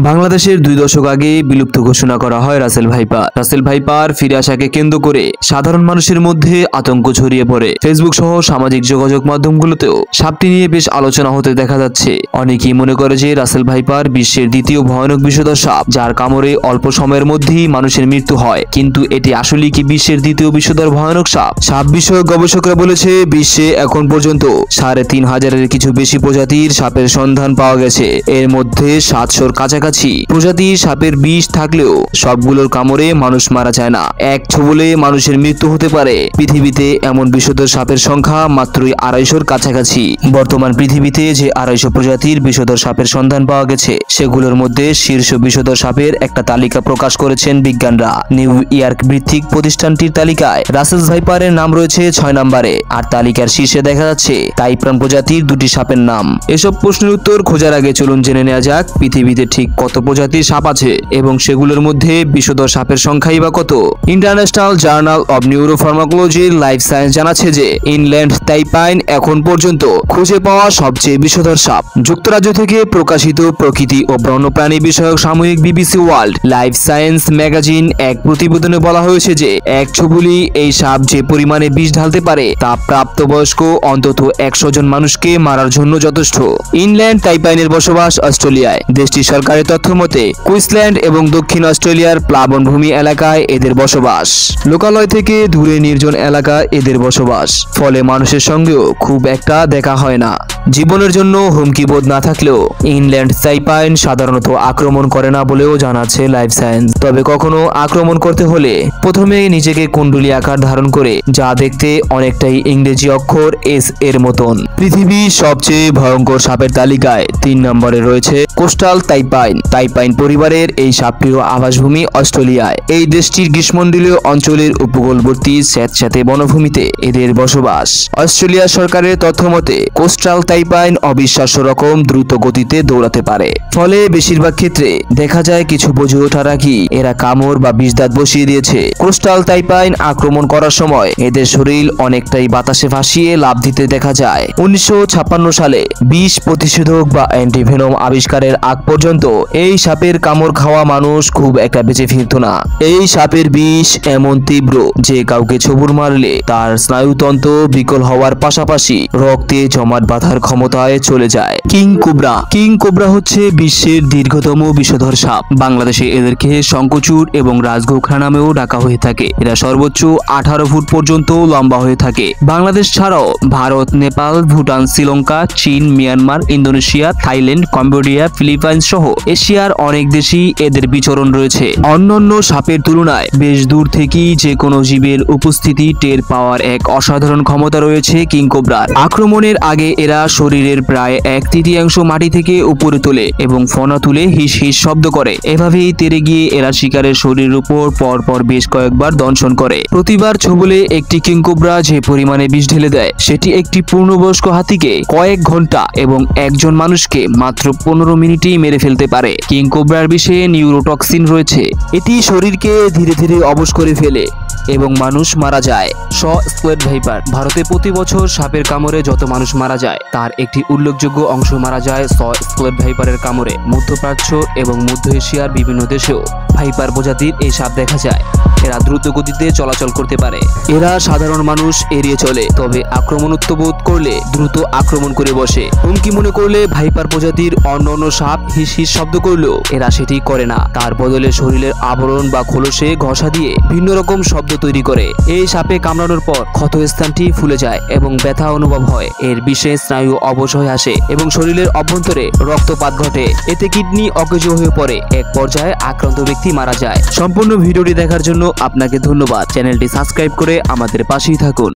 বাংলাদেশের 2 দশক আগে বিলুপ্ত ঘোষণা করা হয় রাসেল ভাইপার। রাসেল ভাইপার ফিরে আসাকে কেন্দ্র করে সাধারণ মানুষের মধ্যে আতঙ্ক ছড়িয়ে পড়ে। ফেসবুক সহ সামাজিক যোগাযোগ মাধ্যমগুলোতেও সাপটি নিয়ে বেশ আলোচনা হতে দেখা যাচ্ছে। অনেকেই মনে করে যে রাসেল ভাইপার বিশ্বের দ্বিতীয় ভয়ানক বিষধর সাপ, যার কামড়ে অল্প সময়ের মধ্যেই মানুষের মৃত্যু হয়। কিন্তু এটি আসলে কি বিশ্বের দ্বিতীয় বিষধর ভয়ানক সাপ? সাপ বিষয়ক গবেষকরা বলেছে, বিশ্বে এখন পর্যন্ত 3500-এর কিছু বেশি প্রজাতির সাপের সন্ধান পাওয়া গেছে। এর মধ্যে 700-র কাছাকাছি প্রজাতির সাপের বিষ থাকলেও সবগুলোর কামড়ে মানুষ মারা যায় না। এক ছোবলে মানুষের মৃত্যু হতে পারে। পৃথিবীতে এমন বিষধর সাপের সংখ্যা মাত্রই 250-র কাছাকাছি। বর্তমান পৃথিবীতে যে 250 প্রজাতির বিষধর সাপের সন্ধান পাওয়া গেছে, সেগুলোর মধ্যে শীর্ষ বিষধর সাপের একটা তালিকা প্রকাশ করেছেন বিজ্ঞানরা। নিউ ইয়র্ক ভিত্তিক প্রতিষ্ঠানটির তালিকায় রাসেল ভাইপারের নাম রয়েছে 6 নম্বরে। আর তালিকার শীর্ষে দেখা যাচ্ছে তাইপ্রান প্রজাতির 2টি সাপের নাম। এসব প্রশ্নের উত্তর খোঁজার আগে চলুন জেনে নেওয়া যাক পৃথিবীতে ঠিক কত প্রজাতির সাপ আছে এবং সেগুলোর মধ্যে বিষধর সাপের সংখ্যাই বা কত। ইন্টারন্যাশনাল জার্নাল অব নিউরোফার্মাকোলজির লাইফ সায়েন্স জানাচ্ছে যে ইনল্যান্ড তাইপাইন এখন পর্যন্ত খুঁজে পাওয়া সবচেয়ে বিষধর সাপ। যুক্তরাজ্য থেকে প্রকাশিত প্রকৃতি ও বন্যপ্রাণী বিষয়ক সাময়িক BBC world life science magazine এক প্রতিবেদনে বলা হয়েছে যে এক ছোবলি এই সাপ যে পরিমাণে বিষ ঢালতে পারে তা প্রাপ্তবয়স্ক অন্তত 100 জন মানুষকে মারার জন্য যথেষ্ট। ইনল্যান্ড তাইপাইনের বসবাস অস্ট্রেলিয়ায়। দেশটির সরকারের তথ্য মতে কুইন্সল্যান্ড এবং দক্ষিণ অস্ট্রেলিয়ার প্লাবনভূমি এলাকায় এদের বসবাস। লোকালয় থেকে দূরে নির্জন এলাকায় এদের বসবাস, ফলে মানুষের সঙ্গেও খুব একটা দেখা হয় না। জীবনের জন্য হুমকি বোধ না থাকলেও ইনল্যান্ড তাইপাইন সাধারণত আক্রমণ করে না বলেও জানাচ্ছে লাইফ সায়েন্স। তবে কখনো আক্রমণ করতে হলে প্রথমে নিজেকে কুণ্ডলী আকার ধারণ করে, যা দেখতে অনেকটাই ইংরেজি অক্ষর এস এর মতন। পৃথিবীর সবচেয়ে ভয়ঙ্কর সাপের তালিকায় 3 নম্বরে রয়েছে কোস্টাল তাইপাইন। তাইপাইন পরিবারের এই সাপটির আবাসভূমি অস্ট্রেলিয়ায়। এই দেশটির গ্রীষ্মমণ্ডলীয় অঞ্চলের উপকূলবর্তী স্যাঁতস্যাঁতে বনভূমিতে এদের বসবাস। অস্ট্রেলিয়া সরকারের তথ্য মতে কোস্টাল তাইপাইন অবিশ্বাস্য রকম দ্রুত গতিতে দৌড়াতে পারে, ফলে বেশিরভাগ ক্ষেত্রে দেখা যায় কিছু বুঝে ওঠার আগেই এরা কামড় বা বিষদাঁত বসিয়ে দিয়েছে। কোস্টাল তাইপাইন আক্রমণ করার সময় এদের শরীর অনেকটাই বাতাসে ভাসিয়ে লাফ দিতে দেখা যায়। 1956 সালে বিষ প্রতিষেধক বা অ্যান্টিভেনম আবিষ্কারের আগ পর্যন্ত এই সাপের কামড় খাওয়া মানুষ খুব একটা বেঁচে ফিরত না। এই সাপের বিষ এমন তীব্র যে কাউকে ছোবর মারলে তার স্নায়ুতন্ত্র বিকল হওয়ার পাশাপাশি রক্তে জমাট বাঁধার ক্ষমতায় চলে যায়। King cobra. কিং কোবরা হচ্ছে বিশ্বের দীর্ঘতম বিষধর সাপ। বাংলাদেশে এদেরকে শঙ্খচূড় এবং রাজগোখরা নামেও ডাকা হয়ে থাকে। এরা সর্বোচ্চ 18 ফুট পর্যন্ত লম্বা হয়ে থাকে। বাংলাদেশ ছাড়াও ভারত, নেপাল, ভুটান, শ্রীলঙ্কা, চীন, Myanmar, Indonesia, Thailand, Cambodia, Philippines সহ এশিয়ার অনেক দেশই এদের বিচরণ রয়েছে। অন্যান্য সাপের তুলনায় বেশ দূর থেকেই যে কোনো জীবের উপস্থিতি টের পাওয়ার এক অসাধারণ ক্ষমতা রয়েছে কিং কোবরার। আক্রমণের আগে এরা শরীরের প্রায় 1/3 মাটি থেকে উপরে তোলে এবং ফনা তুলে হিস হিস শব্দ করে। এভাবেই তেরে গিয়ে এরা শিকারের শরীরের উপর পরপর বেশ কয়েকবার দংশন করে। প্রতিবার ছোবলে একটি কিং কোবরা যে পরিমাণে বিষ ঢেলে দেয়, সেটি একটি পূর্ণবয়স্ক হাতিকে কয়েক ঘন্টা এবং একজন মানুষকে মাত্র 15 মিনিটেই মেরে ফেলতে পারে। কিং কোবরার বিষে নিউরোটক্সিন রয়েছে। এটি শরীরকে ধীরে ধীরে অবশ করে ফেলে এবং মানুষ মারা যায়। স্প্লেট ভাইপার। ভারতে প্রতি বছর সাপের কামড়ে যত মানুষ মারা যায়, তার একটি উল্লেখযোগ্য অংশ মারা যায় স্প্লেট ভাইপারের কামড়ে। মধ্যপ্রাচ্য এবং মধ্য এশিয়ার বিভিন্ন দেশেও ভাইপার প্রজাতির এই সাপ দেখা যায়। এরা দ্রুত গতিতে চলাচল করতে পারে। এরা সাধারণ মানুষ এড়িয়ে চলে, তবে আক্রমণাত্মক বোধ করলে দ্রুত আক্রমণ করে বসে। হুমকি মনে করলে ভাইপার প্রজাতির অন্যান্য সাপ হিস হিস শব্দ করলেও এরা সেটি করে না। তার বদলে শরীরের আবরণ বা খোলসে ঘষা দিয়ে ভিন্ন রকম শব্দ তৈরি করে। এই সাপে কামড়ানোর পর ক্ষত স্থানটি ফুলে যায় এবং ব্যথা অনুভব হয়। এর বিষে স্নায়ু অবশয় আসে এবং শরীরের অভ্যন্তরে রক্তপাত ঘটে। এতে কিডনি অকেজো হয়ে পড়ে। এক পর্যায়ে আক্রান্ত ব্যক্তি মারা যায়। সম্পূর্ণ ভিডিওটি দেখার জন্য আপনাকে ধন্যবাদ। চ্যানেলটি সাবস্ক্রাইব করে আমাদের পাশেই থাকুন।